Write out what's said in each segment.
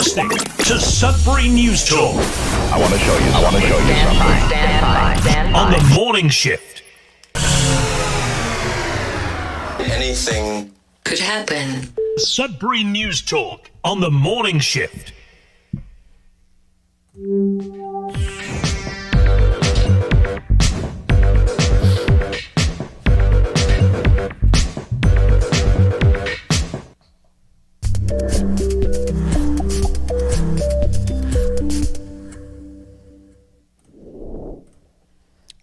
listening to Sudbury News Talk. I want to show you something. Stand by. On the morning shift. Anything could happen. Sudbury News Talk on the morning shift.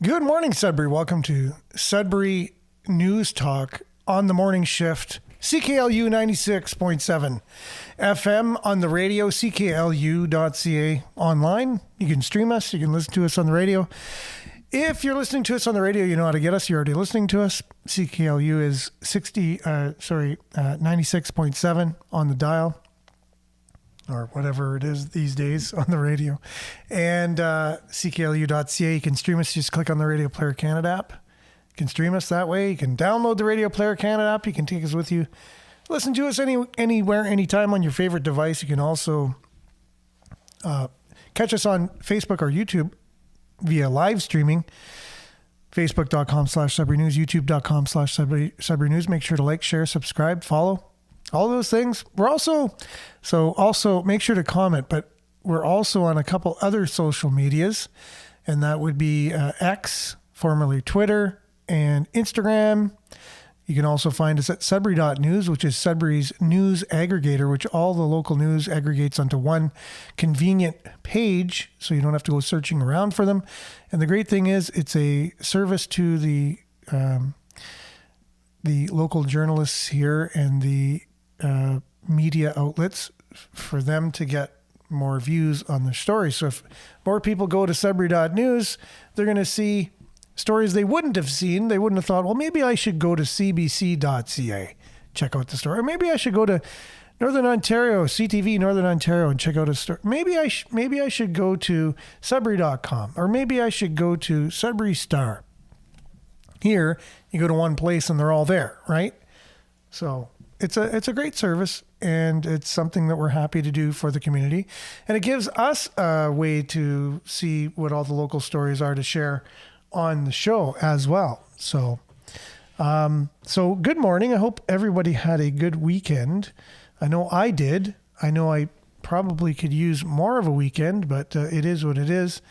Good morning, Sudbury. Welcome to Sudbury News Talk on the morning shift. CKLU 96.7 FM on the radio, cklu.ca online. You can stream us. You can listen to us on the radio. If you're listening to us on the radio, you know how to get us. You're already listening to us. CKLU is 96.7 on the dial, or whatever it is these days on the radio. And cklu.ca, you can stream us. Just click on the Radio Player Canada app. You can stream us that way. You can download the Radio Player Canada app. You can take us with you. Listen to us anywhere, anytime on your favorite device. You can also catch us on Facebook or YouTube via live streaming. Facebook.com/Sudbury News, YouTube.com/Sudbury News. Make sure to like, share, subscribe, follow. All those things. We're also make sure to comment, but we're also on a couple other social medias, and that would be X, formerly Twitter, and Instagram. You can also find us at Sudbury.news, which is Sudbury's news aggregator, which all the local news aggregates onto one convenient page, so you don't have to go searching around for them. And the great thing is it's a service to the local journalists here and the media outlets for them to get more views on their stories. So if more people go to Sudbury.news, they're going to see stories they wouldn't have seen. They wouldn't have thought, well, maybe I should go to cbc.ca, check out the story. Or maybe I should go to Northern Ontario, CTV Northern Ontario, and check out a story. Maybe I should go to Sudbury.com, or maybe I should go to Sudbury Star. Here, you go to one place and they're all there, right? So it's a great service, and it's something that we're happy to do for the community. And it gives us a way to see what all the local stories are to share on the show as well. So good morning. I hope everybody had a good weekend. I know I did. I know I probably could use more of a weekend, but it is what it is.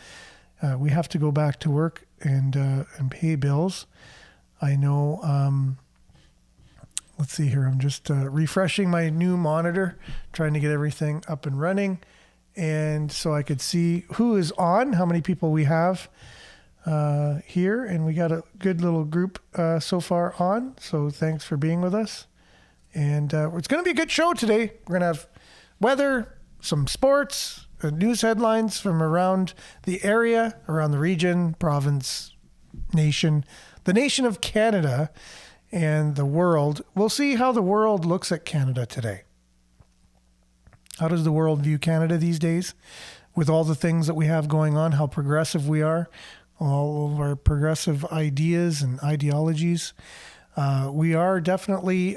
We have to go back to work and pay bills. I know. Let's see here. I'm just refreshing my new monitor, trying to get everything up and running, and so I could see who is on, how many people we have here, and we got a good little group so far on. So thanks for being with us, and it's going to be a good show today. We're going to have weather, some sports, news headlines from around the area, around the region, province, nation, the nation of Canada, and the world. We'll see how the world looks at Canada today. How does the world view Canada these days with all the things that we have going on, how progressive we are, all of our progressive ideas and ideologies. We are definitely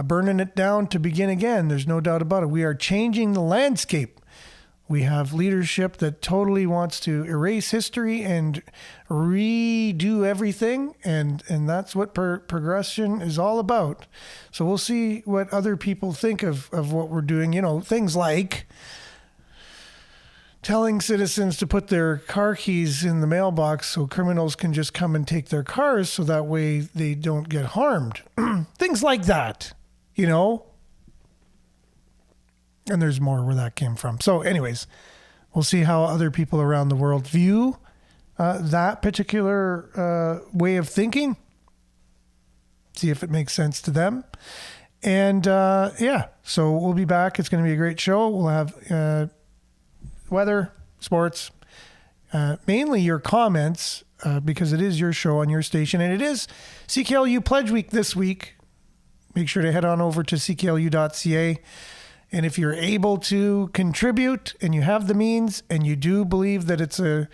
burning it down to begin again. There's no doubt about it. We are changing the landscape. We have leadership that totally wants to erase history and redo everything, and that's what progression is all about. So we'll see what other people think of what we're doing. You know, things like telling citizens to put their car keys in the mailbox so criminals can just come and take their cars so that way they don't get harmed. Things like that, you know? And there's more where that came from. So anyways, we'll see how other people around the world view that particular way of thinking. See if it makes sense to them. And so we'll be back. It's going to be a great show. We'll have weather, sports, mainly your comments, because it is your show on your station. And it is CKLU Pledge Week this week. Make sure to head on over to cklu.ca. And if you're able to contribute and you have the means and you do believe that it's a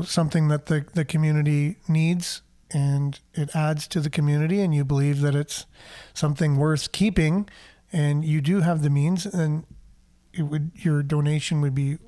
something that the community needs and it adds to the community and you believe that it's something worth keeping and you do have the means, then your donation would be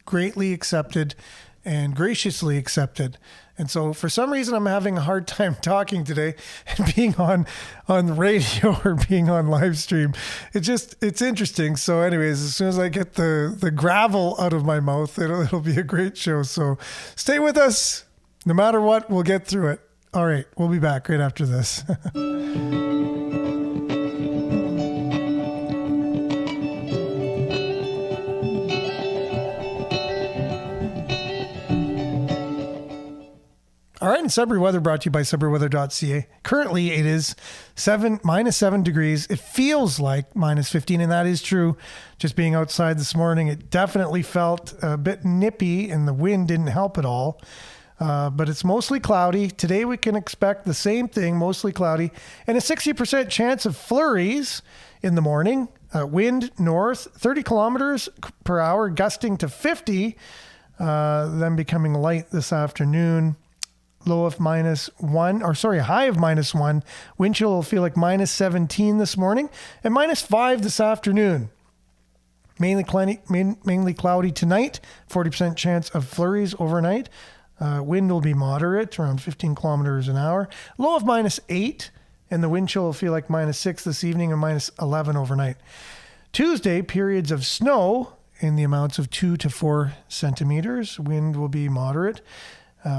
greatly accepted and graciously accepted. And so for some reason, I'm having a hard time talking today and being on the radio or being on live stream. It's interesting. So anyways, as soon as I get the gravel out of my mouth, it'll be a great show. So stay with us. No matter what, we'll get through it. All right. We'll be back right after this. All right, and Sudbury weather brought to you by SudburyWeather.ca. Currently, it is minus 7 degrees. It feels like minus 15, and that is true. Just being outside this morning, it definitely felt a bit nippy, and the wind didn't help at all. But it's mostly cloudy. Today, we can expect the same thing, mostly cloudy, and a 60% chance of flurries in the morning. Wind north, 30 kilometers per hour, gusting to 50, then becoming light this afternoon. Low of high of -1. Wind chill will feel like minus 17 this morning and minus 5 this afternoon. Mainly cloudy tonight. 40% chance of flurries overnight. Wind will be moderate, around 15 kilometers an hour. Low of -8, and the wind chill will feel like -6 this evening and -11 overnight. Tuesday, periods of snow in the amounts of 2 to 4 centimeters. Wind will be moderate.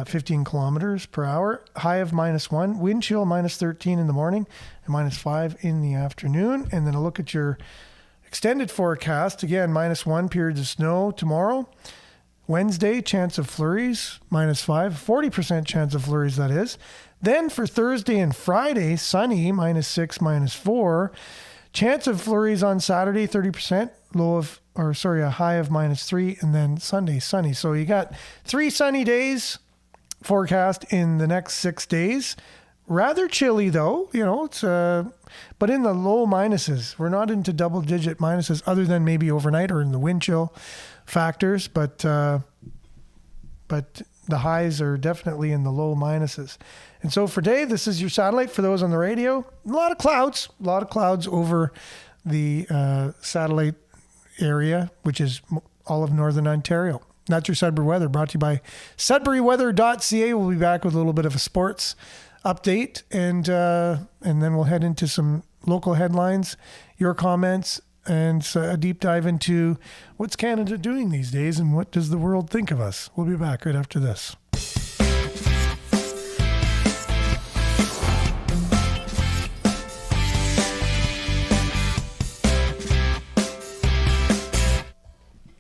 15 kilometers per hour, high of -1, wind chill -13 in the morning and -5 in the afternoon. And then a look at your extended forecast. Again, -1, periods of snow tomorrow. Wednesday, chance of flurries, -5, 40% chance of flurries, that is. Then for Thursday and Friday, sunny, -6, -4. Chance of flurries on Saturday, 30%, a high of -3, and then Sunday, sunny. So you got 3 sunny days forecast in the next 6 days. Rather chilly though, it's but in the low minuses. We're not into double-digit minuses other than maybe overnight or in the wind chill factors, but the highs are definitely in the low minuses. And so for today, this is your satellite for those on the radio. A lot of clouds over the satellite area, which is all of Northern Ontario. That's your Sudbury weather, brought to you by SudburyWeather.ca. We'll be back with a little bit of a sports update, and then we'll head into some local headlines, your comments, and a deep dive into what's Canada doing these days and what does the world think of us. We'll be back right after this.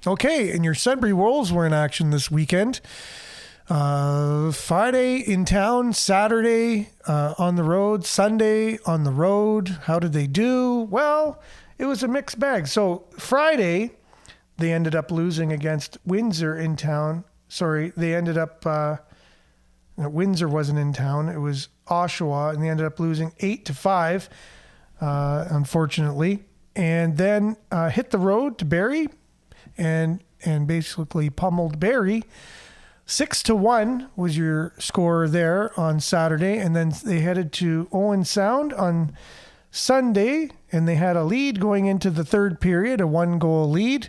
Okay, and your Sudbury Wolves were in action this weekend. Friday in town, Saturday on the road, Sunday on the road. How did they do? Well, it was a mixed bag. So Friday, they ended up losing against Windsor in town. Sorry, they ended up, Windsor wasn't in town. It was Oshawa, and they ended up losing 8-5, unfortunately. And then hit the road to Barrie, and basically pummeled Barrie. 6-1 was your score there on Saturday, and then they headed to Owen Sound on Sunday, and they had a lead going into the third period, a 1-goal lead,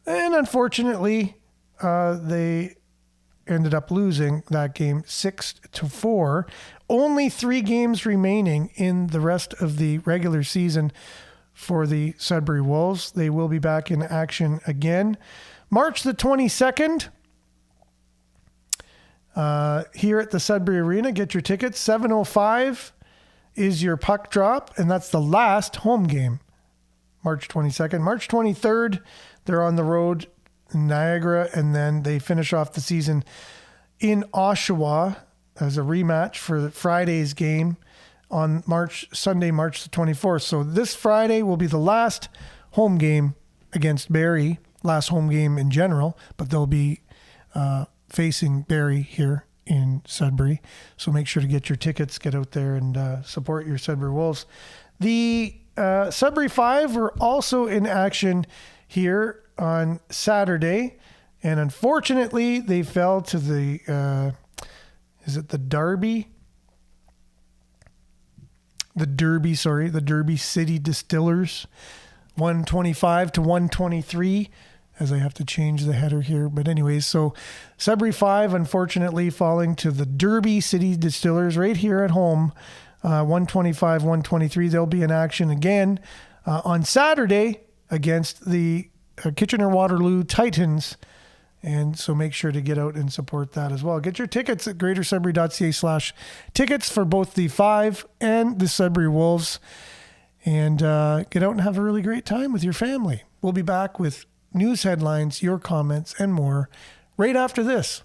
and unfortunately, they ended up losing that game 6-4. Only 3 games remaining in the rest of the regular season for the Sudbury Wolves. They will be back in action again March the 22nd here at the Sudbury Arena. Get your tickets. 7:05 is your puck drop, and that's the last home game. March 22nd. March 23rd, they're on the road in Niagara, and then they finish off the season in Oshawa as a rematch for Friday's game on Sunday, March the 24th. So this Friday will be the last home game against Barrie, last home game in general, but they'll be facing Barrie here in Sudbury. So make sure to get your tickets, get out there and support your Sudbury Wolves. The Sudbury Five were also in action here on Saturday, and unfortunately they fell to the is it the Derby? The Derby City Distillers, 125 to 123, as I have to change the header here. But anyways, so Sudbury 5, unfortunately, falling to the Derby City Distillers right here at home, 125, 123. They'll be in action again on Saturday against the Kitchener-Waterloo Titans. And so make sure to get out and support that as well. Get your tickets at greatersudbury.ca/tickets for both the 5 and the Sudbury Wolves. And get out and have a really great time with your family. We'll be back with news headlines, your comments, and more right after this.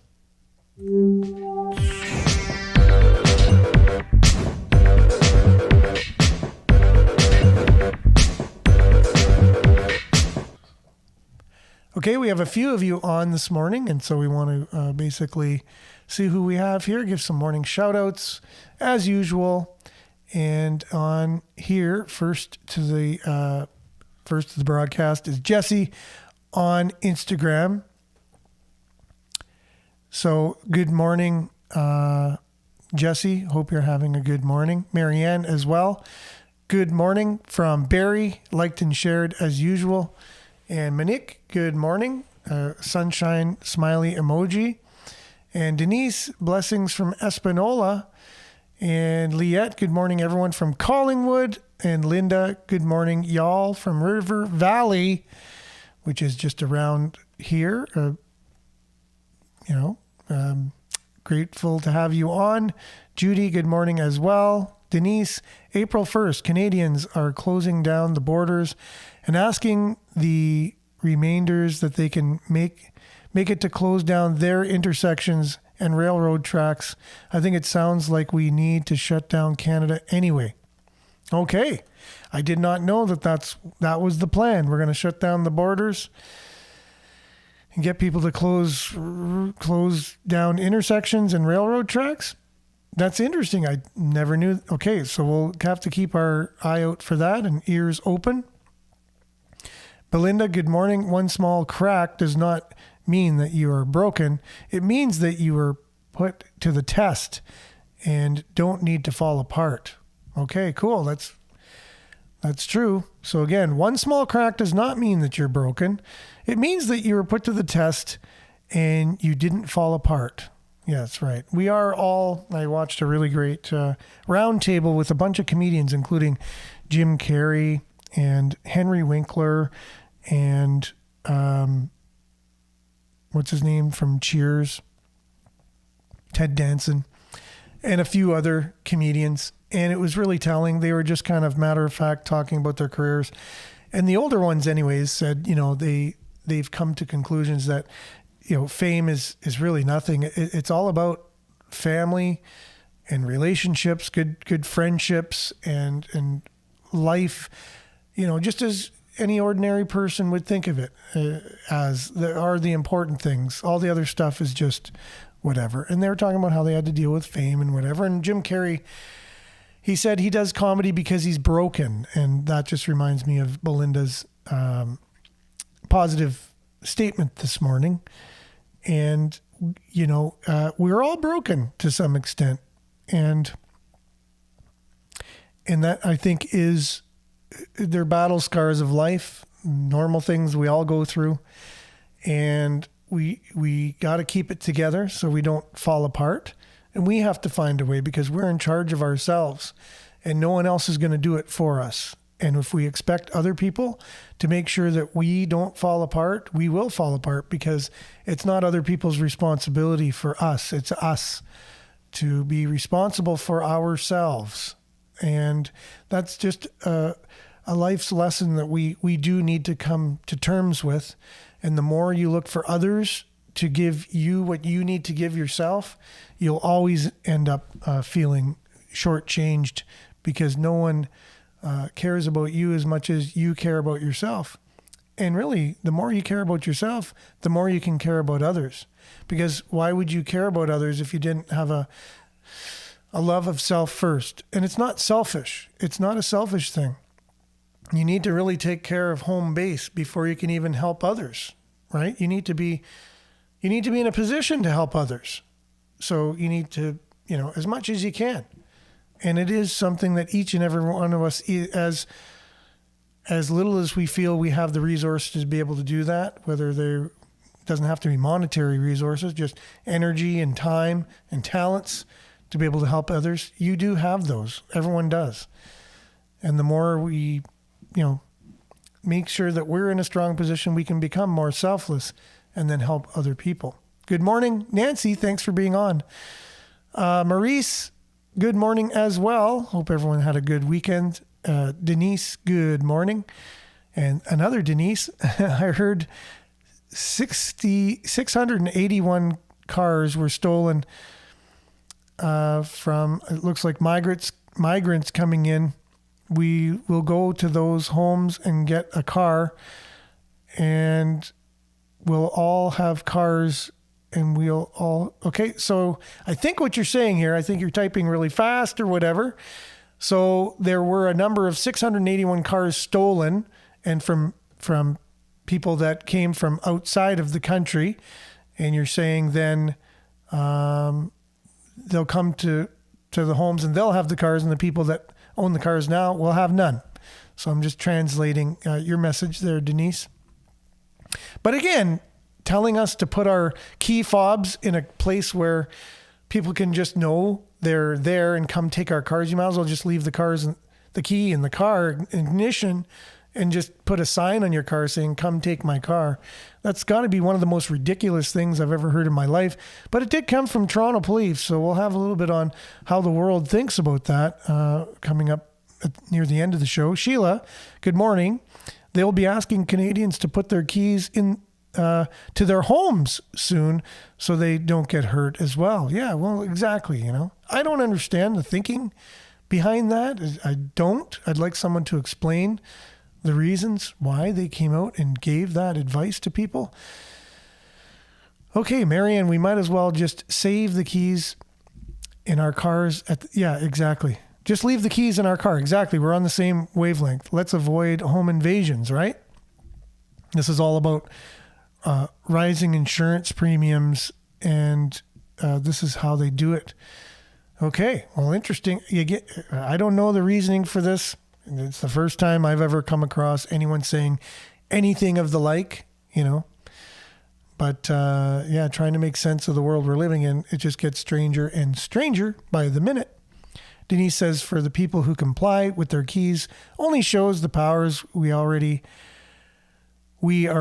Okay, we have a few of you on this morning, and so we want to basically see who we have here, give some morning shout-outs, as usual. And on here, first to the broadcast is Jesse on Instagram. So good morning, Jesse. Hope you're having a good morning. Marianne as well. Good morning from Barry, liked and shared as usual. And Monique, good morning. Sunshine smiley emoji. And Denise, blessings from Espanola. And Liette, good morning, everyone from Collingwood. And Linda, good morning, y'all from River Valley, which is just around here. Grateful to have you on. Judy, good morning as well. Denise, April 1st, Canadians are closing down the borders and asking the remainders that they can make it to close down their intersections and railroad tracks. I think it sounds like we need to shut down Canada anyway. Okay. I did not know that was the plan. We're going to shut down the borders and get people to close down intersections and railroad tracks. That's interesting. I never knew. Okay, so we'll have to keep our eye out for that and ears open. Belinda, good morning. One small crack does not mean that you are broken. It means that you are put to the test and don't need to fall apart. Okay, cool. That's true. So again, one small crack does not mean that you're broken. It means that you were put to the test and you didn't fall apart. Yeah, that's right. We are all, I watched a really great round table with a bunch of comedians, including Jim Carrey and Henry Winkler and what's his name from Cheers? Ted Danson and a few other comedians. And it was really telling. They were just kind of matter of fact talking about their careers. And the older ones anyways said, they've come to conclusions that, fame is really nothing. It's all about family and relationships, good friendships and life, just as any ordinary person would think of it as there are the important things. All the other stuff is just whatever. And they were talking about how they had to deal with fame and whatever. And Jim Carrey, he said he does comedy because he's broken. And that just reminds me of Belinda's positive statement this morning. And, we're all broken to some extent. And that I think is their battle scars of life, normal things we all go through. And we got to keep it together so we don't fall apart. And we have to find a way because we're in charge of ourselves and no one else is going to do it for us. And if we expect other people to make sure that we don't fall apart, we will fall apart because it's not other people's responsibility for us. It's us to be responsible for ourselves. And that's just a life's lesson that we do need to come to terms with. And the more you look for others to give you what you need to give yourself, you'll always end up feeling shortchanged because no one cares about you as much as you care about yourself. And really, the more you care about yourself, the more you can care about others. Because why would you care about others if you didn't have a love of self first? And it's not selfish. It's not a selfish thing. You need to really take care of home base before you can even help others, right? You need to be in a position to help others. So you need to as much as you can. And it is something that each and every one of us, as little as we feel we have the resources to be able to do that, whether there doesn't have to be monetary resources, just energy and time and talents to be able to help others. You do have those. Everyone does. And the more we, make sure that we're in a strong position, we can become more selfless and then help other people. Good morning, Nancy. Thanks for being on. Maurice, good morning as well. Hope everyone had a good weekend. Denise, good morning. And another Denise, I heard 681 cars were stolen from, it looks like migrants coming in. We will go to those homes and get a car, and we'll all have cars, and we'll all, okay. So I think what you're saying here, I think you're typing really fast or whatever. So there were a number of 681 cars stolen, and from people that came from outside of the country. And you're saying then they'll come to the homes and they'll have the cars, and the people that own the cars now will have none. So I'm just translating your message there, Denise. But again, telling us to put our key fobs in a place where people can just know they're there and come take our cars. You might as well just leave the key in the car ignition and just put a sign on your car saying, come take my car. That's got to be one of the most ridiculous things I've ever heard in my life. But it did come from Toronto police, so we'll have a little bit on how the world thinks about that coming up near the end of the show. Sheila, good morning. They'll be asking Canadians to put their keys in to their homes soon so they don't get hurt as well. Yeah, well, exactly, I don't understand the thinking behind that. I don't. I'd like someone to explain the reasons why they came out and gave that advice to people. Okay, Marianne, we might as well just save the keys in our cars. Yeah, exactly. Just leave the keys in our car. Exactly. We're on the same wavelength. Let's avoid home invasions, right? This is all about rising insurance premiums, and this is how they do it. Okay, well, interesting. I don't know the reasoning for this. It's the first time I've ever come across anyone saying anything of the like, But trying to make sense of the world we're living in, it just gets stranger and stranger by the minute. Denise says, for the people who comply with their keys only shows the powers we are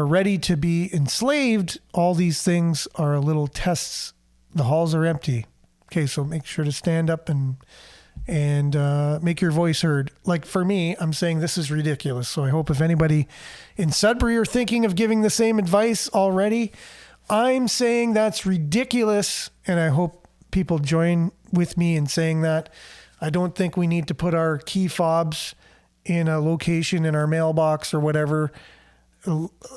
ready to be enslaved. All these things are little tests. The halls are empty. Okay, so make sure to stand up and make your voice heard. Like for me, I'm saying this is ridiculous. So I hope if anybody in Sudbury are thinking of giving the same advice already, I'm saying that's ridiculous. And I hope people join with me in saying that. I don't think we need to put our key fobs in a location in our mailbox or whatever,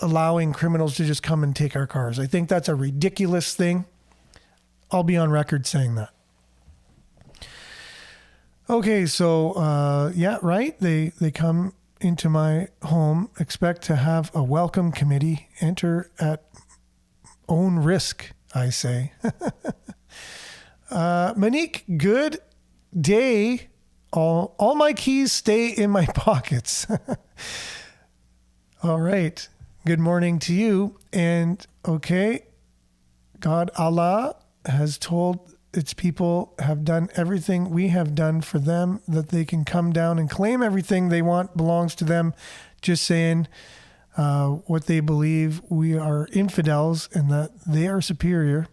allowing criminals to just come and take our cars. I think that's a ridiculous thing. I'll be on record saying that. Okay, so, right. They come into my home, expect to have a welcome committee, enter at own risk, I say. Monique, good day. All my keys stay in my pockets. All right. Good morning to you. And okay, God, Allah has told its people have done everything we have done for them, that they can come down and claim everything they want belongs to them. Just saying what they believe. We are infidels and that they are superior.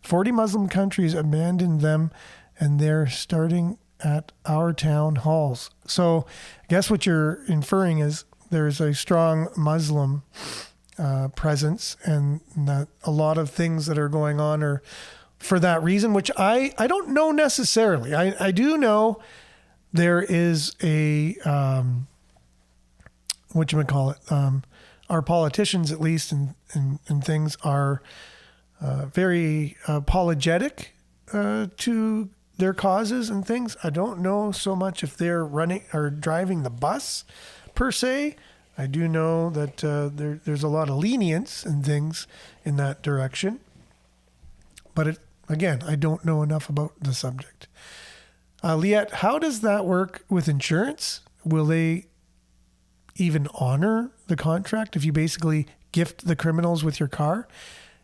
40 Muslim countries abandoned them, and they're starting at our town halls. So I guess what you're inferring is there's a strong Muslim presence, and that a lot of things that are going on are for that reason, which I don't know necessarily. I do know there is a, our politicians, at least, and things are very apologetic to their causes and things. I don't know so much if they're running or driving the bus per se. I do know that there's a lot of lenience and things in that direction. But Again, I don't know enough about the subject. Liette, how does that work with insurance? Will they even honor the contract if you basically gift the criminals with your car?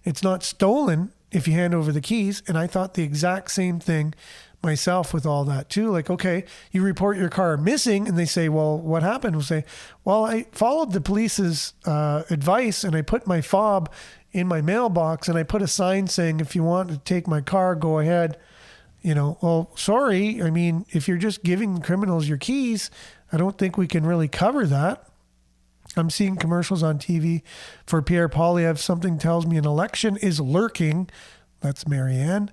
It's not stolen if you hand over the keys. And I thought the exact same thing myself with all that too. Like, okay, you report your car missing and they say, well, what happened? We'll say, well, I followed the police's advice and I put my fob in my mailbox and I put a sign saying, if you want to take my car, go ahead. Well, sorry. I mean, if you're just giving criminals your keys, I don't think we can really cover that. I'm seeing commercials on TV for Pierre Poilievre. Something tells me an election is lurking. That's Marianne.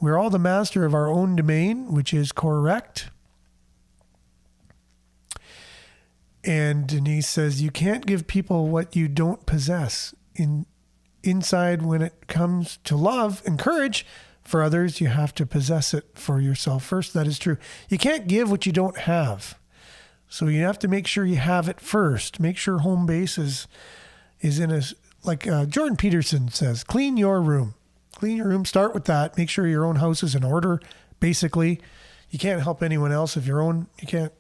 We're all the master of our own domain, which is correct. And Denise says, you can't give people what you don't possess. Inside, when it comes to love and courage for others, you have to possess it for yourself first. That is true. You can't give what you don't have. So you have to make sure you have it first. Make sure home base is in a, like Jordan Peterson says, clean your room. Clean your room. Start with that. Make sure your own house is in order. Basically, you can't help anyone else if you can't,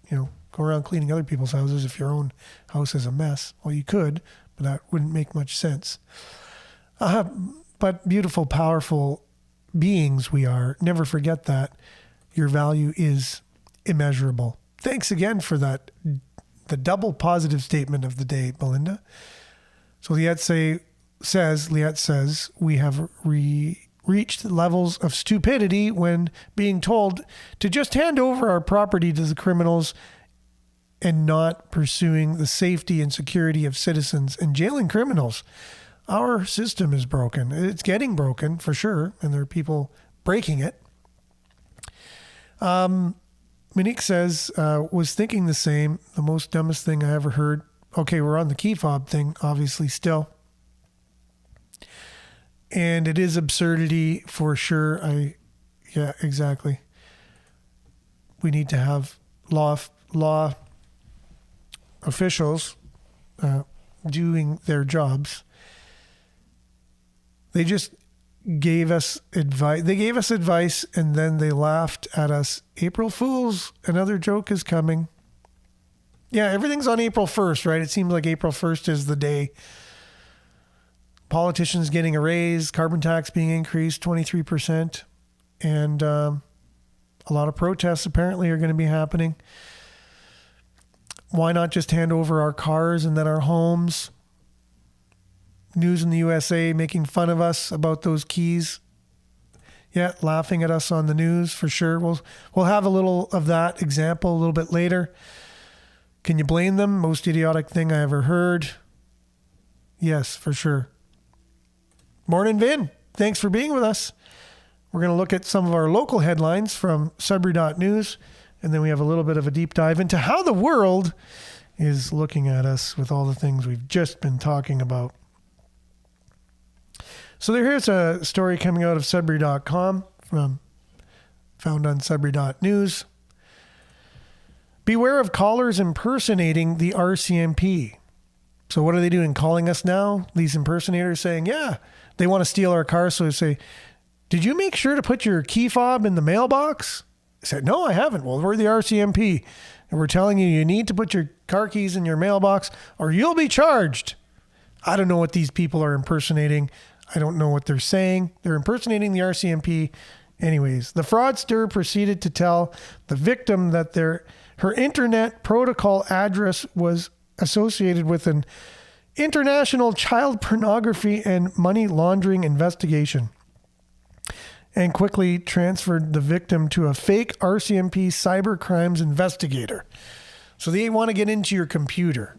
go around cleaning other people's houses if your own house is a mess. Well, you could, but that wouldn't make much sense. But beautiful, powerful beings we are. Never forget that your value is immeasurable. Thanks again for that, the double positive statement of the day, Belinda. So Liette says we have reached levels of stupidity when being told to just hand over our property to the criminals and not pursuing the safety and security of citizens and jailing criminals. Our system is broken. It's getting broken for sure, and there are people breaking it. Monique says, was thinking the same, the most dumbest thing I ever heard. Okay, we're on the key fob thing, obviously, still. And it is absurdity for sure. Yeah, exactly. We need to have law officials doing their jobs. They just gave us advice. They gave us advice and then they laughed at us. April Fools, another joke is coming. Yeah, everything's on April 1st, right? It seems like April 1st is the day. Politicians getting a raise, carbon tax being increased 23%. And a lot of protests apparently are going to be happening. Why not just hand over our cars and then our homes? News in the USA making fun of us about those keys. Yeah, laughing at us on the news for sure. We'll have a little of that example a little bit later. Can you blame them? Most idiotic thing I ever heard. Yes, for sure. Morning, Vin. Thanks for being with us. We're going to look at some of our local headlines from Sudbury.news, and then we have a little bit of a deep dive into how the world is looking at us with all the things we've just been talking about. So here's a story coming out of Sudbury.com, found on Sudbury.news. Beware of callers impersonating the RCMP. So what are they doing? Calling us now? These impersonators saying, yeah, they want to steal our car. So they say, did you make sure to put your key fob in the mailbox? I said, no, I haven't. Well, we're the RCMP. And we're telling you, you need to put your car keys in your mailbox or you'll be charged. I don't know what these people are impersonating. I don't know what they're saying. They're impersonating the RCMP. Anyways, the fraudster proceeded to tell the victim that her internet protocol address was associated with an international child pornography and money laundering investigation, and quickly transferred the victim to a fake RCMP cyber crimes investigator. So they want to get into your computer.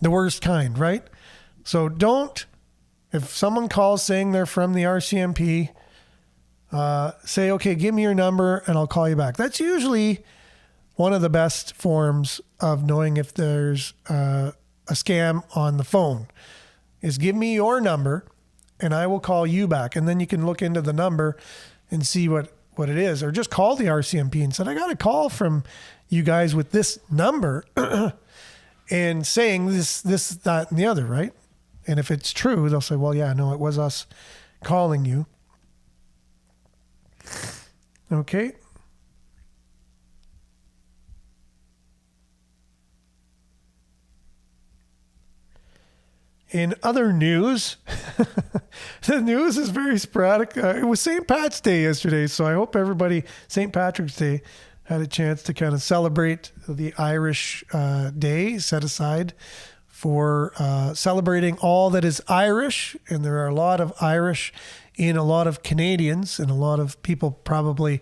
The worst kind, right? So if someone calls saying they're from the RCMP, say, okay, give me your number and I'll call you back. That's usually one of the best forms of knowing if there's a scam on the phone, is give me your number and I will call you back. And then you can look into the number and see what it is. Or just call the RCMP and said, I got a call from you guys with this number and saying this, that, and the other, right? And if it's true, they'll say, well, yeah, no, it was us calling you. Okay. In other news, the news is very sporadic. It was St. Pat's Day yesterday, so I hope everybody, St. Patrick's Day, had a chance to kind of celebrate the Irish day set aside for celebrating all that is Irish. And there are a lot of Irish in a lot of Canadians and a lot of people probably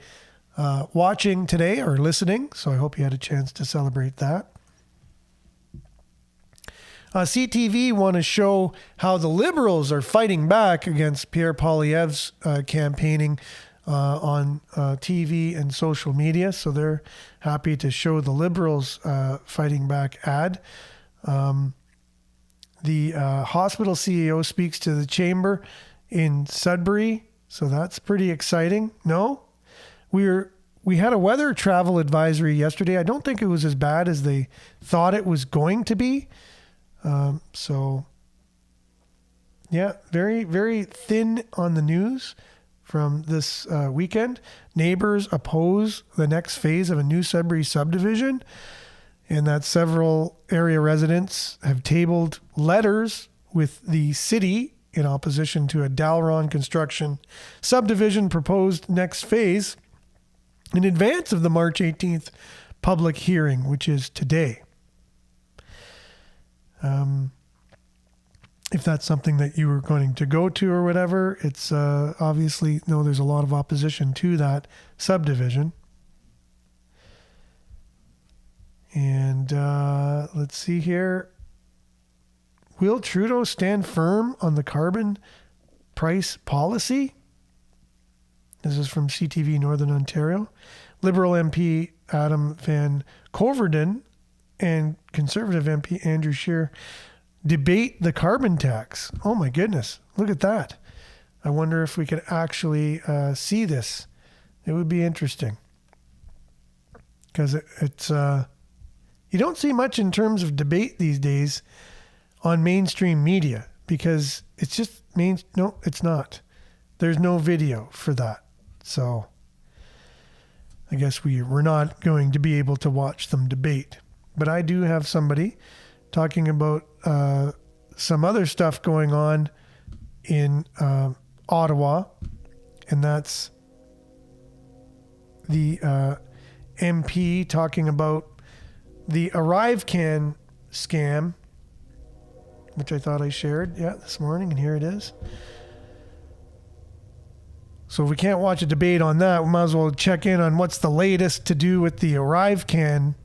watching today or listening. So I hope you had a chance to celebrate that. CTV want to show how the Liberals are fighting back against Pierre Poilievre's campaigning on TV and social media. So they're happy to show the Liberals fighting back ad. The hospital CEO speaks to the chamber in Sudbury. So that's pretty exciting. No, we had a weather travel advisory yesterday. I don't think it was as bad as they thought it was going to be. So yeah, very, very thin on the news from this weekend. Neighbors oppose the next phase of a new Sudbury subdivision, and that several area residents have tabled letters with the city in opposition to a Dalron construction subdivision proposed next phase in advance of the March 18th public hearing, which is today. If that's something that you were going to go to or whatever, it's obviously, no, there's a lot of opposition to that subdivision. And let's see here. Will Trudeau stand firm on the carbon price policy? This is from CTV Northern Ontario. Liberal MP Adam Van Coverden and Conservative MP Andrew Scheer debate the carbon tax. Oh my goodness, look at that. I wonder if we could actually see this. It would be interesting. Because it's you don't see much in terms of debate these days on mainstream media, because it's just no, it's not. There's no video for that. So I guess we're not going to be able to watch them debate. But I do have somebody talking about some other stuff going on in Ottawa, and that's the MP talking about the ArriveCan scam, which I thought I shared this morning, and here it is. So if we can't watch a debate on that, we might as well check in on what's the latest to do with the ArriveCan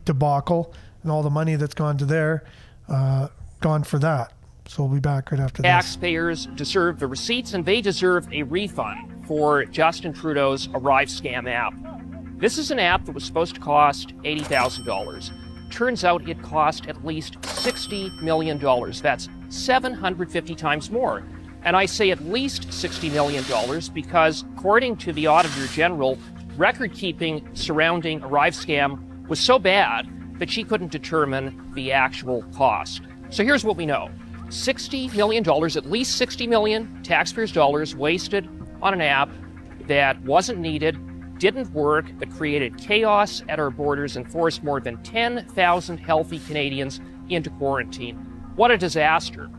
debacle and all the money that's gone to there, gone for that. So we'll be back right after this. Taxpayers deserve the receipts, and they deserve a refund for Justin Trudeau's Arrive Scam app. This is an app that was supposed to cost $80,000. Turns out it cost at least $60 million. That's 750 times more. And I say at least $60 million because, according to the Auditor General, record-keeping surrounding Arrive Scam was so bad that she couldn't determine the actual cost. So here's what we know. $60 million, at least $60 million taxpayers' dollars wasted on an app that wasn't needed, didn't work, that created chaos at our borders and forced more than 10,000 healthy Canadians into quarantine. What a disaster.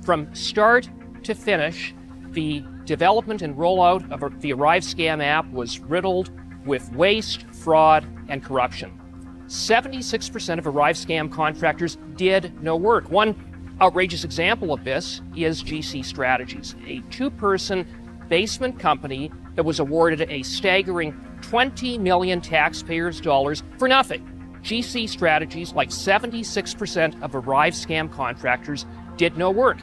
From start to finish, the development and rollout of the Arrive Scam app was riddled with waste, fraud, and corruption. 76% of Arrive Scam contractors did no work. One outrageous example of this is GC Strategies, a two-person basement company that was awarded a staggering $20 million taxpayers' dollars for nothing. GC Strategies, like 76% of Arrive Scam contractors, did no work.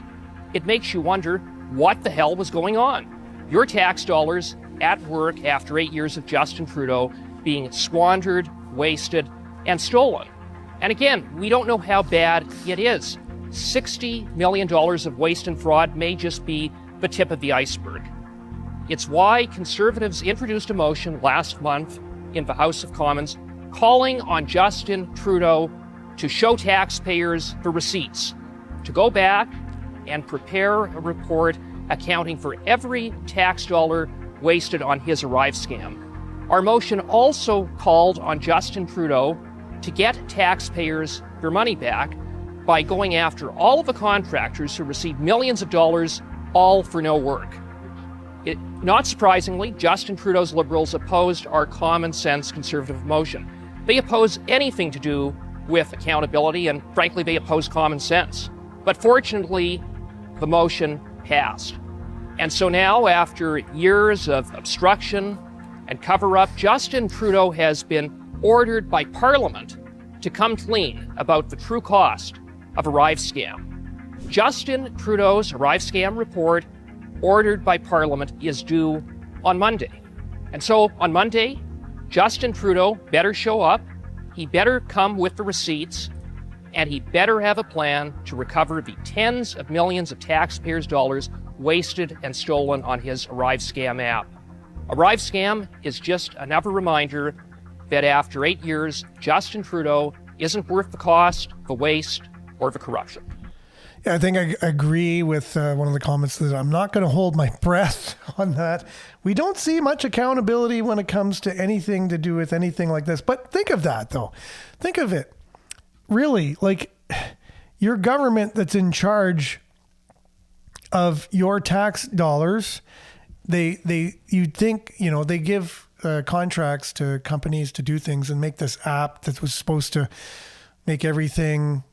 It makes you wonder what the hell was going on. Your tax dollars at work after 8 years of Justin Trudeau being squandered, wasted, and stolen. And again, we don't know how bad it is. $60 million of waste and fraud may just be the tip of the iceberg. It's why Conservatives introduced a motion last month in the House of Commons calling on Justin Trudeau to show taxpayers the receipts, to go back and prepare a report accounting for every tax dollar wasted on his Arrive scam. Our motion also called on Justin Trudeau to get taxpayers their money back by going after all of the contractors who received millions of dollars, all for no work. Not surprisingly, Justin Trudeau's Liberals opposed our common sense conservative motion. They oppose anything to do with accountability, and frankly, they oppose common sense. But fortunately, the motion passed. And so now, after years of obstruction and cover-up, Justin Trudeau has been ordered by Parliament to come clean about the true cost of Arrive scam. Justin Trudeau's Arrive scam report, ordered by Parliament, is due on Monday. And so on Monday, Justin Trudeau better show up, he better come with the receipts, and he better have a plan to recover the tens of millions of taxpayers' dollars wasted and stolen on his Arrive scam app. Arrive scam is just another reminder that after 8 years, Justin Trudeau isn't worth the cost, the waste, or the corruption. Yeah, I think I agree with one of the comments that I'm not going to hold my breath on that. We don't see much accountability when it comes to anything to do with anything like this. But think of that, though. Think of it. Really, like your government that's in charge of your tax dollars, you'd think, they give contracts to companies to do things and make this app that was supposed to make everything,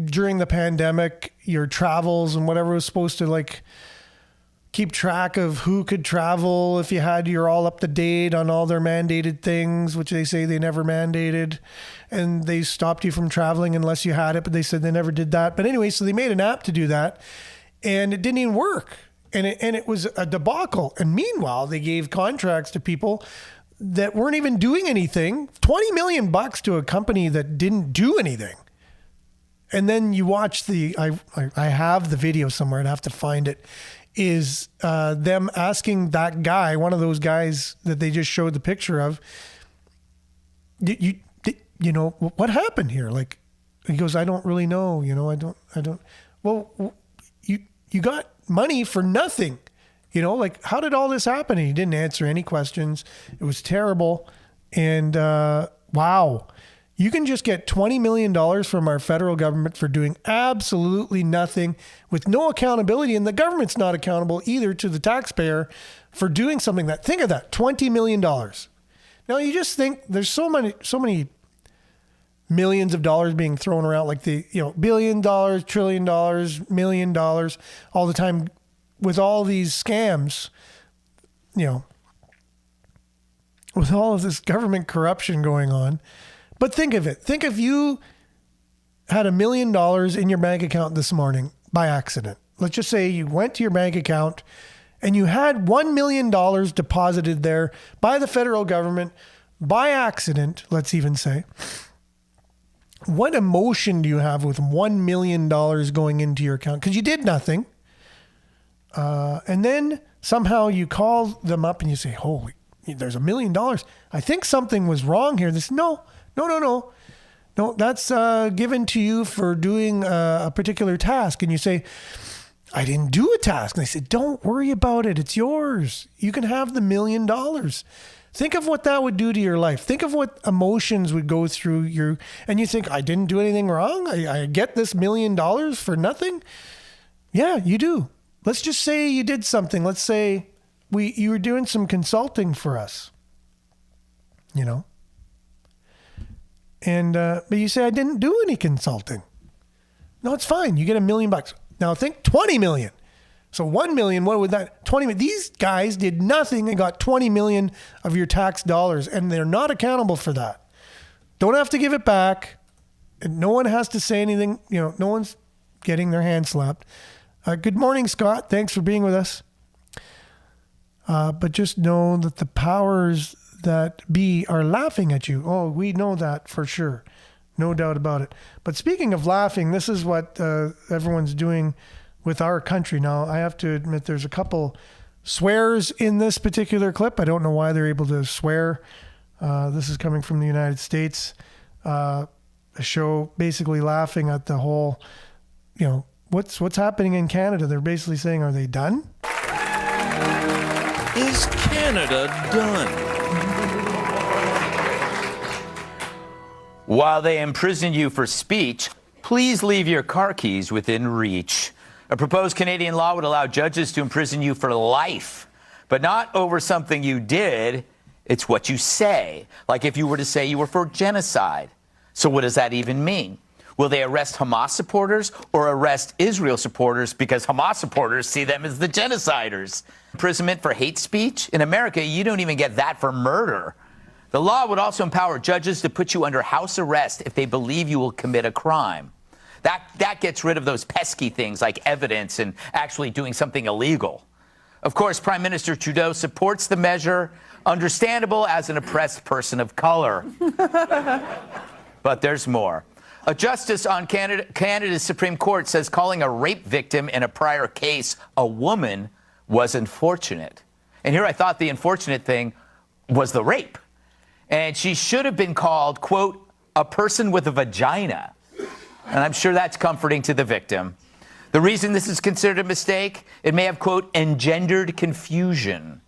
during the pandemic, your travels and whatever was supposed to keep track of who could travel if you're all up to date on all their mandated things, which they say they never mandated. And they stopped you from traveling unless you had it, but they said they never did that. But anyway, so they made an app to do that and it didn't even work. And it was a debacle. And meanwhile, they gave contracts to people that weren't even doing anything. $20 million to a company that didn't do anything. And then you watch I have the video somewhere, I'd have to find it, is them asking that guy, one of those guys that they just showed the picture of, what happened here? He goes, I don't really know, I don't. Well, you got money for nothing, how did all this happen? And he didn't answer any questions. It was terrible. And wow. You can just get $20 million from our federal government for doing absolutely nothing with no accountability. And the government's not accountable either to the taxpayer for doing something think of that, $20 million. Now you just think there's so many millions of dollars being thrown around, like the, $1 billion, $1 trillion, $1 million all the time with all these scams, with all of this government corruption going on. But think of it. Think if you had $1 million in your bank account this morning by accident. Let's just say you went to your bank account and you had $1 million deposited there by the federal government by accident, let's even say. What emotion do you have with $1 million going into your account? Because you did nothing. And then somehow you call them up and you say, holy, there's $1 million. I think something was wrong here. No, that's given to you for doing a particular task. And you say, I didn't do a task. And they said, don't worry about it. It's yours. You can have the $1 million. Think of what that would do to your life. Think of what emotions would go through you. And you think, I didn't do anything wrong. I get this $1 million for nothing. Yeah, you do. Let's just say you did something. Let's say you were doing some consulting for us, And, but you say, I didn't do any consulting. No, it's fine. You get $1 million. Now think 20 million. So 1 million, what would that, 20 million? These guys did nothing and got 20 million of your tax dollars, and they're not accountable for that. Don't have to give it back. And no one has to say anything. No one's getting their hand slapped. Good morning, Scott. Thanks for being with us. But just know that the powers that be are laughing at you. Oh, we know that for sure. No doubt about it. But speaking of laughing, this is what everyone's doing with our country. Now, I have to admit there's a couple swears in this particular clip. I don't know why they're able to swear. This is coming from the United States. A show basically laughing at the whole, what's happening in Canada. They're basically saying, are they done? Is Canada done? While they imprison you for speech, please leave your car keys within reach. A proposed Canadian law would allow judges to imprison you for life, but not over something you did. It's what you say. Like if you were to say you were for genocide. So what does that even mean? Will they arrest Hamas supporters or arrest Israel supporters because Hamas supporters see them as the genociders? Imprisonment for hate speech? In America, you don't even get that for murder. The law would also empower judges to put you under house arrest if they believe you will commit a crime. That gets rid of those pesky things like evidence and actually doing something illegal. Of course, Prime Minister Trudeau supports the measure, understandable as an oppressed person of color. But there's more. A justice on Canada's Supreme Court says calling a rape victim in a prior case a woman was unfortunate. And here I thought the unfortunate thing was the rape. And she should have been called, quote, a person with a vagina. And I'm sure that's comforting to the victim. The reason this is considered a mistake, it may have, quote, engendered confusion.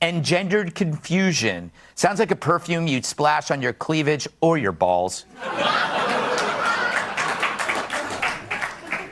Engendered confusion. Sounds like a perfume you'd splash on your cleavage or your balls.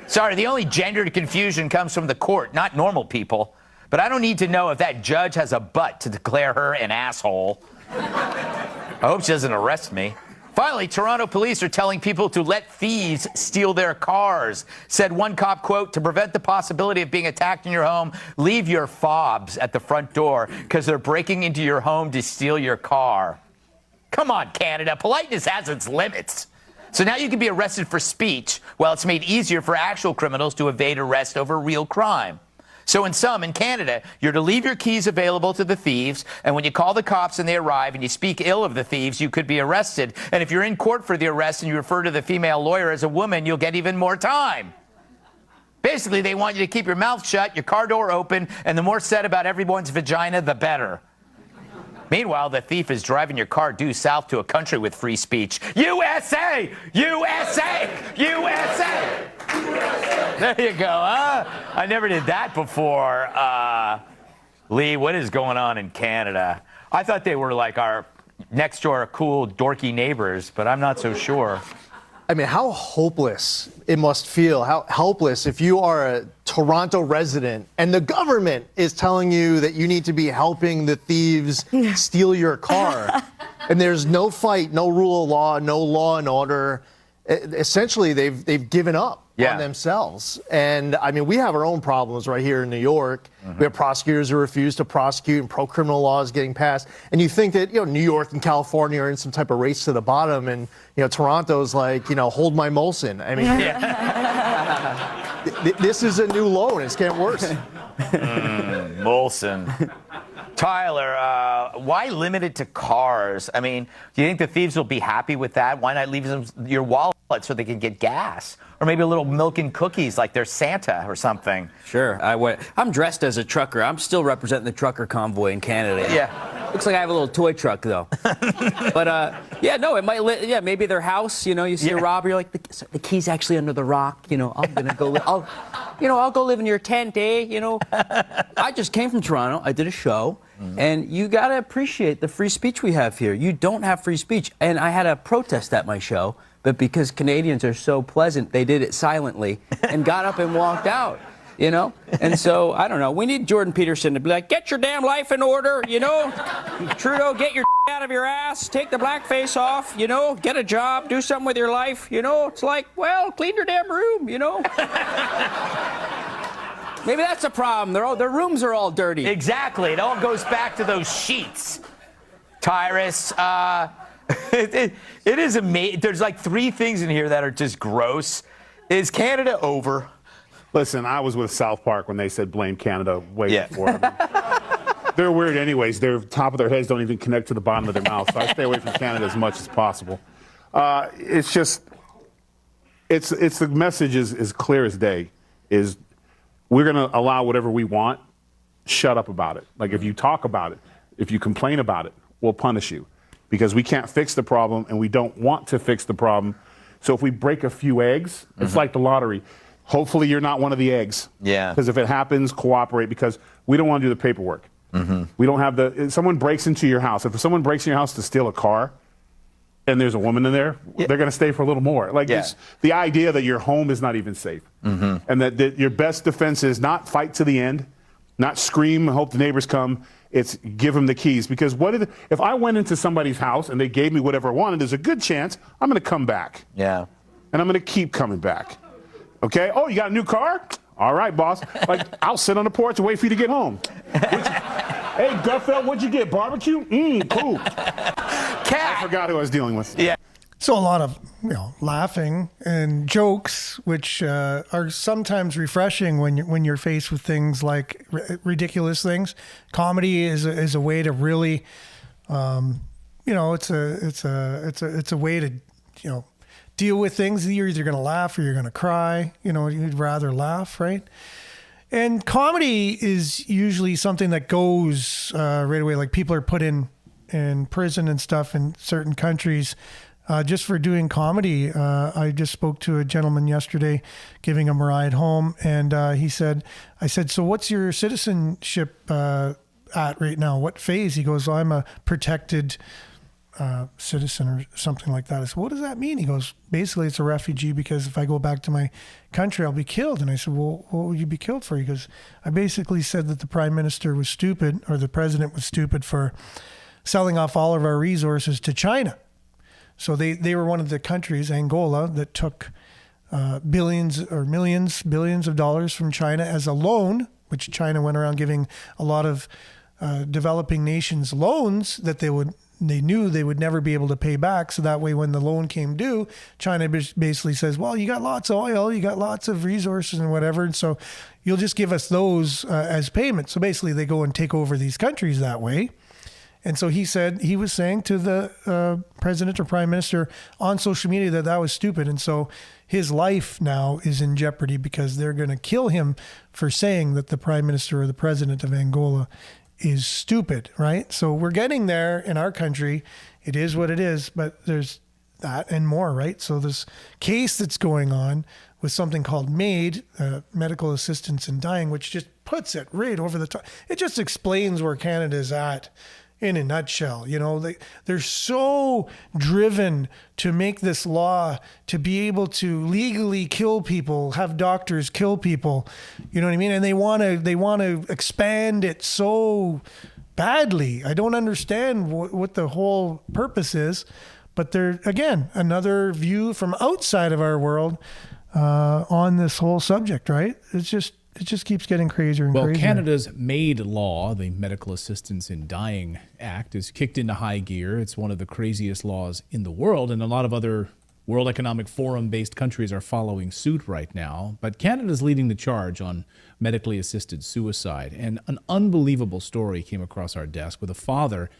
Sorry, the only gendered confusion comes from the court, not normal people. But I don't need to know if that judge has a butt to declare her an asshole. I hope she doesn't arrest me. Finally, Toronto police are telling people to let thieves steal their cars. Said one cop, quote, to prevent the possibility of being attacked in your home, leave your fobs at the front door because they're breaking into your home to steal your car. Come on, Canada. Politeness has its limits. So now you can be arrested for speech while it's made easier for actual criminals to evade arrest over real crime. So in Canada, you're to leave your keys available to the thieves, and when you call the cops and they arrive and you speak ill of the thieves, you could be arrested. And if you're in court for the arrest and you refer to the female lawyer as a woman, you'll get even more time. Basically, they want you to keep your mouth shut, your car door open, and the more said about everyone's vagina, the better. Meanwhile, the thief is driving your car due south to a country with free speech. USA! USA! USA! There you go, huh? I never did that before. Lee, what is going on in Canada? I thought they were like our next door cool, dorky neighbors, but I'm not so sure. I mean, how hopeless it must feel, how helpless if you are a Toronto resident and the government is telling you that you need to be helping the thieves steal your car. And there's no fight, no rule of law, no law and order. Essentially, they've given up on themselves. And I mean, we have our own problems right here in New York. We have prosecutors who refuse to prosecute and pro-criminal laws getting passed. And you think that, New York and California are in some type of race to the bottom. And, Toronto's like, hold my Molson. I mean, this is a new low and it's getting worse. Molson. Tyler, why limit it to cars? I mean, do you think the thieves will be happy with that? Why not leave them your wallet so they can get gas? Or maybe a little milk and cookies like they're Santa or something. Sure. I'm dressed as a trucker. I'm still representing the trucker convoy in Canada. Yeah. Looks like I have a little toy truck, though. But, it might, maybe their house, you see a robber, you're like, the key's actually under the rock, I'm going to go, I'll go live in your tent, eh? I just came from Toronto. I did a show. And you got to appreciate the free speech we have here. You don't have free speech. And I had a protest at my show, but because Canadians are so pleasant, they did it silently and got up and walked out, And so, I don't know. We need Jordan Peterson to be like, get your damn life in order, Trudeau, get your out of your ass, take the blackface off, get a job, do something with your life, It's like, well, clean your damn room, Maybe that's a problem. Their rooms are all dirty. Exactly. It all goes back to those sheets. Tyrus, it is amazing. There's like 3 things in here that are just gross. Is Canada over? Listen, I was with South Park when they said blame Canada way before. They're weird anyways. Their top of their heads don't even connect to the bottom of their mouth. So I stay away from Canada as much as possible. It's the message is as clear as day. Is we're going to allow whatever we want. Shut up about it. Like if you talk about it, if you complain about it, we'll punish you because we can't fix the problem and we don't want to fix the problem. So if we break a few eggs, it's like the lottery. Hopefully you're not one of the eggs. Yeah. Because if it happens, cooperate because we don't want to do the paperwork. We don't have if someone breaks into your house, if someone breaks in your house to steal a car and there's a woman in there, they're going to stay for a little more. Like it's the idea that your home is not even safe and that your best defense is not fight to the end, not scream and hope the neighbors come. It's give them the keys. Because if I went into somebody's house and they gave me whatever I wanted, there's a good chance I'm going to come back. Yeah. And I'm going to keep coming back. Okay? Oh, you got a new car? All right, boss. Like, I'll sit on the porch and wait for you to get home. Hey, Gutfeld, what'd you get? Barbecue? Cool. I forgot who I was dealing with. Yeah. So a lot of laughing and jokes, which are sometimes refreshing when you're faced with things like ridiculous things. Comedy is a way to really, it's a way to deal with things. You're either going to laugh or you're going to cry. You'd rather laugh, right? And comedy is usually something that goes right away. Like people are put in prison and stuff in certain countries just for doing comedy. I just spoke to a gentleman yesterday, giving him a ride home, and I said, so what's your citizenship at right now? What phase? He goes, I'm a protected citizen or something like that. I said, what does that mean? He goes, basically it's a refugee because if I go back to my country, I'll be killed. And I said, well, what would you be killed for? He goes, I basically said that the prime minister was stupid, or the president was stupid for selling off all of our resources to China. So they were one of the countries, Angola, that took billions of dollars from China as a loan, which China went around giving a lot of developing nations loans that they knew they would never be able to pay back. So that way, when the loan came due, China basically says, well, you got lots of oil, you got lots of resources and whatever. And so you'll just give us those as payment. So basically they go and take over these countries that way. And so he was saying to the president or prime minister on social media that was stupid. And so his life now is in jeopardy because they're going to kill him for saying that the prime minister or the president of Angola is stupid, right? So we're getting there in our country. It is what it is, but there's that and more, right? So this case that's going on with something called MAID, medical assistance in dying, which just puts it right over the top. It just explains where Canada is at in a nutshell. They're so driven to make this law to be able to legally kill people, have doctors kill people, you know what I mean? And they want to expand it so badly. I don't understand what the whole purpose is, but they're, again, another view from outside of our world on this whole subject, right? It just keeps getting crazier and crazier. Well, Canada's MAID law, the Medical Assistance in Dying Act, is kicked into high gear. It's one of the craziest laws in the world, and a lot of other World Economic Forum-based countries are following suit right now. But Canada's leading the charge on medically assisted suicide. And an unbelievable story came across our desk with a father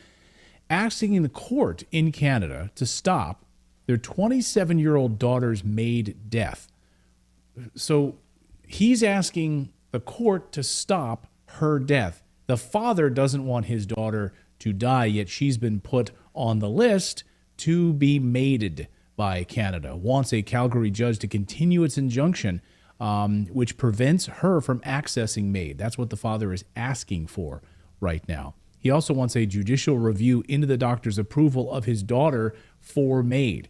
asking the court in Canada to stop their 27-year-old daughter's MAID death. So he's asking the court to stop her death. The father doesn't want his daughter to die, yet she's been put on the list to be maided by Canada. Wants a Calgary judge to continue its injunction, which prevents her from accessing MAID. That's what the father is asking for right now. He also wants a judicial review into the doctor's approval of his daughter for MAID.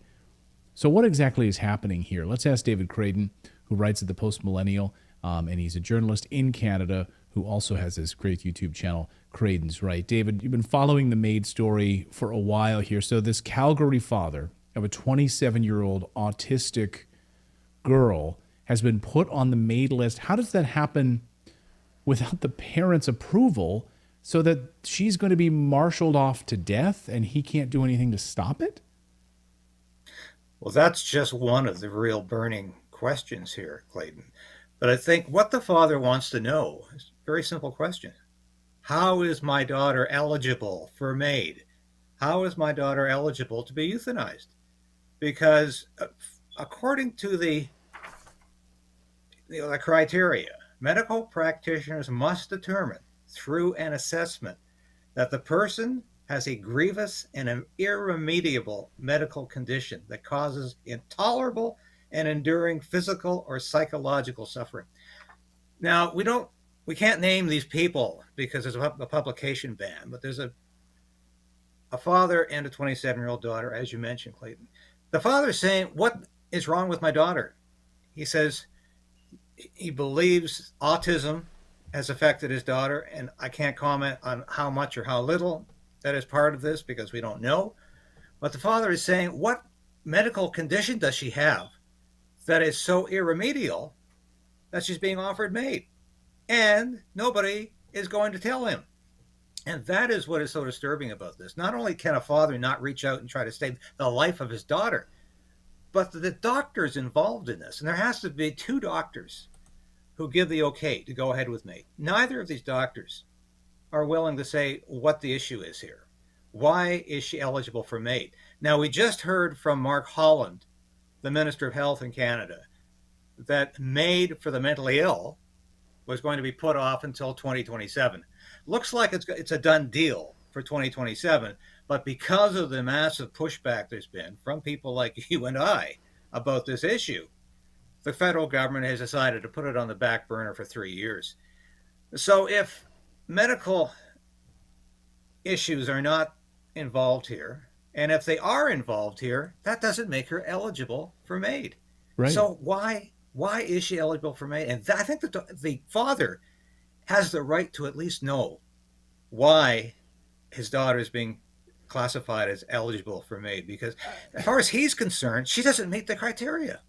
So what exactly is happening here? Let's ask David Craden, who writes at the Post Millennial, and he's a journalist in Canada who also has his great YouTube channel, Craden's Right. David, you've been following the MAID story for a while here. So this Calgary father of a 27-year-old autistic girl has been put on the MAID list. How does that happen without the parents' approval so that she's going to be marshaled off to death and he can't do anything to stop it? Well, that's just one of the real burning questions here, Clayton. But I think what the father wants to know is a very simple question. How is my daughter eligible for MAID? How is my daughter eligible to be euthanized? Because according to the criteria, medical practitioners must determine through an assessment that the person has a grievous and an irremediable medical condition that causes intolerable and enduring physical or psychological suffering. Now, we don't we can't name these people because there's a publication ban, but there's a father and a 27-year-old daughter, as you mentioned, Clayton. The father's saying, what is wrong with my daughter? He says he believes autism has affected his daughter, and I can't comment on how much or how little that is part of this because we don't know. But the father is saying, what medical condition does she have that is so irremediable that she's being offered MAID? And nobody is going to tell him. And that is what is so disturbing about this. Not only can a father not reach out and try to save the life of his daughter, but the doctors involved in this. And there has to be 2 doctors who give the okay to go ahead with MAID. Neither of these doctors are willing to say what the issue is here. Why is she eligible for MAID? Now, we just heard from Mark Holland, the Minister of Health in Canada, that MAID for the mentally ill was going to be put off until 2027. Looks like it's a done deal for 2027, but because of the massive pushback there's been from people like you and I about this issue, the federal government has decided to put it on the back burner for 3 years. So if medical issues are not involved here, and if they are involved here, that doesn't make her eligible for MAID. Right. So why is she eligible for MAID? And I think the father has the right to at least know why his daughter is being classified as eligible for MAID, because as far as he's concerned, she doesn't meet the criteria.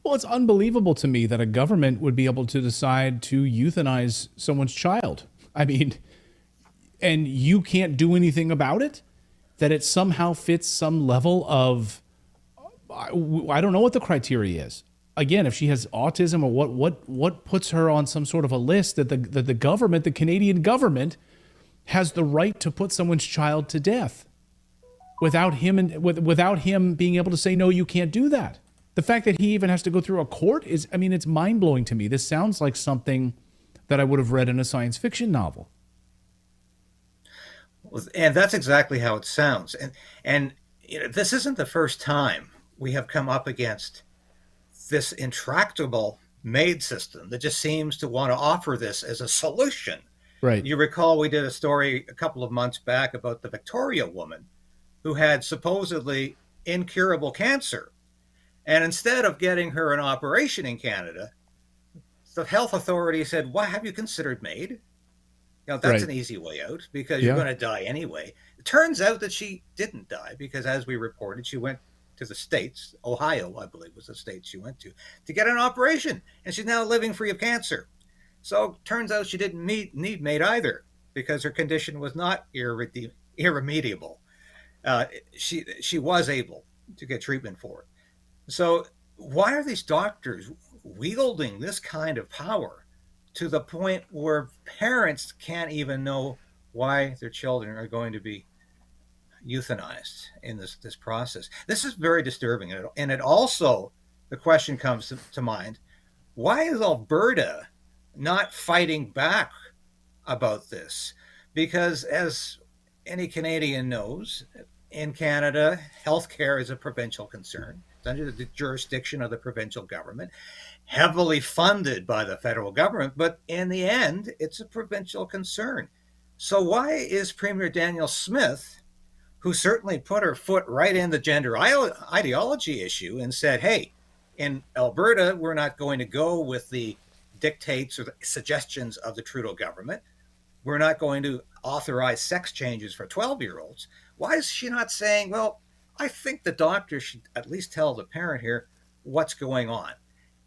Well, it's unbelievable to me that a government would be able to decide to euthanize someone's child. I mean, and you can't do anything about it? That it somehow fits some level of, I don't know what the criteria is. Again, if she has autism or what puts her on some sort of a list that the government, the Canadian government, has the right to put someone's child to death without him being able to say, no, you can't do that. The fact that he even has to go through a court is, I mean, it's mind-blowing to me. This sounds like something that I would have read in a science fiction novel. And that's exactly how it sounds. And you know, this isn't the first time we have come up against this intractable MAID system that just seems to want to offer this as a solution. Right. You recall we did a story a couple of months back about the Victoria woman who had supposedly incurable cancer. And instead of getting her an operation in Canada, the health authority said, why have you considered MAID? You know, that's Right. an easy way out because you're going to die anyway. It turns out that she didn't die because, as we reported, she went to the States, Ohio, I believe was the state she went to get an operation. And she's now living free of cancer. So turns out she didn't need MAID either because her condition was not irremediable. She was able to get treatment for it. So why are these doctors wielding this kind of power to the point where parents can't even know why their children are going to be euthanized in this process? This is very disturbing. And it also, the question comes to mind, why is Alberta not fighting back about this? Because as any Canadian knows, in Canada, healthcare is a provincial concern. It's under the jurisdiction of the provincial government, heavily funded by the federal government, but in the end, it's a provincial concern. So why is Premier Danielle Smith, who certainly put her foot right in the gender ideology issue and said, hey, in Alberta, we're not going to go with the dictates or the suggestions of the Trudeau government. We're not going to authorize sex changes for 12-year-olds. Why is she not saying, well, I think the doctor should at least tell the parent here what's going on?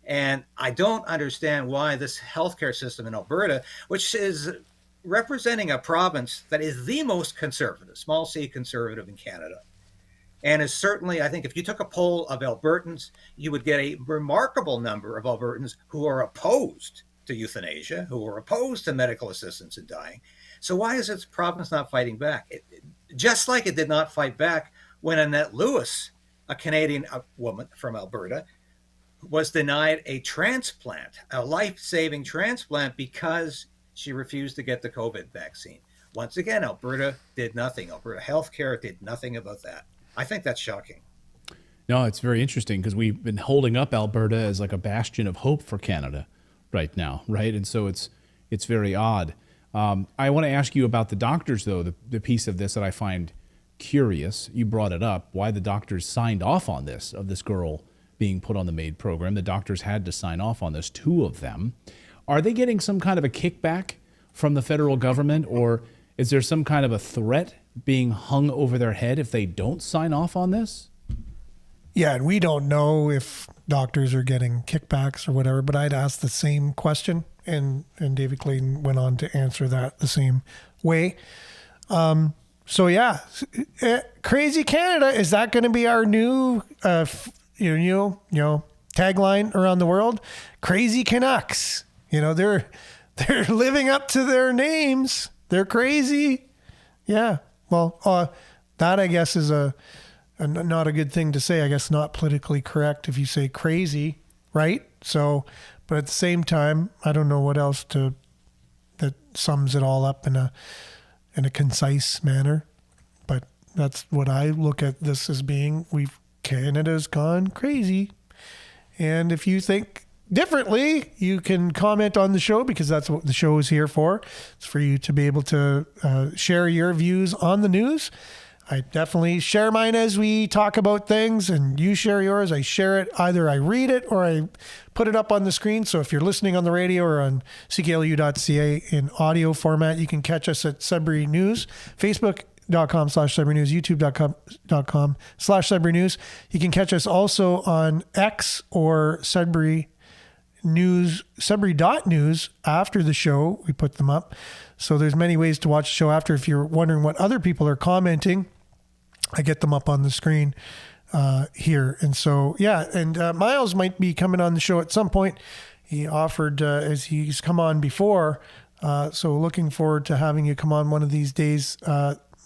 And I don't understand why this healthcare system in Alberta, which is representing a province that is the most conservative, small c conservative in Canada, and is certainly, I think if you took a poll of Albertans, you would get a remarkable number of Albertans who are opposed to euthanasia, who are opposed to medical assistance in dying. So why is this province not fighting back? Just like it did not fight back when Annette Lewis, a Canadian woman from Alberta, was denied a transplant, a life-saving transplant, because she refused to get the COVID vaccine. Once again, Alberta did nothing. Alberta Healthcare did nothing about that. I think that's shocking. No, it's very interesting because we've been holding up Alberta as like a bastion of hope for Canada right now, right? And so it's It's very odd. I want to ask you about the doctors, though, the piece of this that I find curious. You brought it up, why the doctors signed off on this, of this girl being put on the MAID program. The doctors had to sign off on this, 2 of them. Are they getting some kind of a kickback from the federal government, or is there some kind of a threat being hung over their head if they don't sign off on this? Yeah, and we don't know if doctors are getting kickbacks or whatever, but I'd asked the same question, and David Clayton went on to answer that the same way. So yeah, Crazy Canada, is that going to be our new, tagline around the world? Crazy Canucks. They're living up to their names. They're crazy. Yeah. Well, that I guess is not a good thing to say. I guess not politically correct if you say crazy, right? So, but at the same time, I don't know what else that sums it all up in a concise manner. But that's what I look at this as being. Canada's gone crazy. And if you think differently, you can comment on the show, because that's what the show is here for. It's for you to be able to share your views on the news. I definitely share mine as we talk about things, and you share yours. I share it. Either I read it or I put it up on the screen. So if you're listening on the radio or on cklu.ca in audio format, you can catch us at Sudbury News, Facebook.com/Sudbury News, YouTube.com/Sudbury News. You can catch us also on X or Sudbury.news after the show. We put them up. So there's many ways to watch the show after. If you're wondering what other people are commenting, I get them up on the screen here. And so, yeah, and Miles might be coming on the show at some point. He offered, as he's come on before. So looking forward to having you come on one of these days,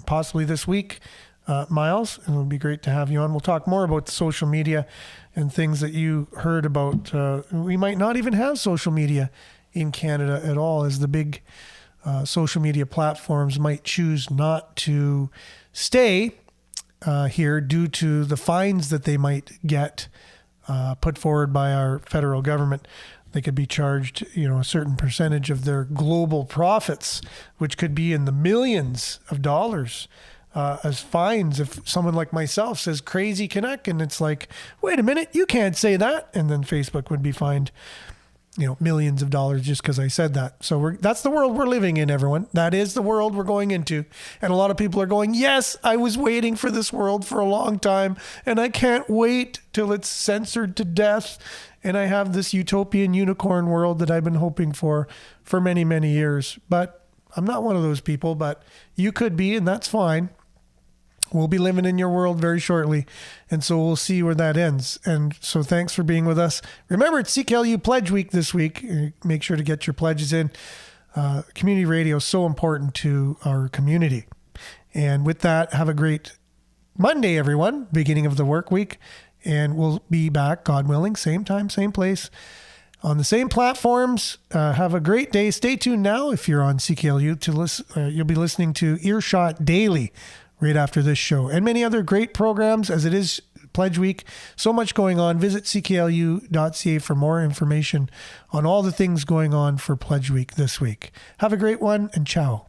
possibly this week, Miles. It would be great to have you on. We'll talk more about the social media and things that you heard about. We might not even have social media in Canada at all, as the big social media platforms might choose not to stay here due to the fines that they might get put forward by our federal government. They could be charged, a certain percentage of their global profits, which could be in the millions of dollars as fines if someone like myself says Crazy Canuck, and it's like, wait a minute, you can't say that. And then Facebook would be fined, millions of dollars just because I said that. So that's the world we're living in, everyone. That is the world we're going into. And a lot of people are going, yes, I was waiting for this world for a long time, and I can't wait till it's censored to death. And I have this utopian unicorn world that I've been hoping for many, many years. But I'm not one of those people, but you could be, and that's fine. We'll be living in your world very shortly, and so we'll see where that ends. And so thanks for being with us. Remember, it's CKLU Pledge Week this week. Make sure to get your pledges in. Community radio is so important to our community. And with that, have a great Monday, everyone, beginning of the work week. And we'll be back, God willing, same time, same place, on the same platforms. Have a great day. Stay tuned now if you're on CKLU to listen. You'll be listening to Earshot Daily right after this show, and many other great programs, as it is Pledge Week. So much going on. Visit cklu.ca for more information on all the things going on for Pledge Week this week. Have a great one, and ciao.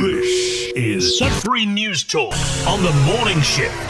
This is Sudbury News Talk on the morning shift.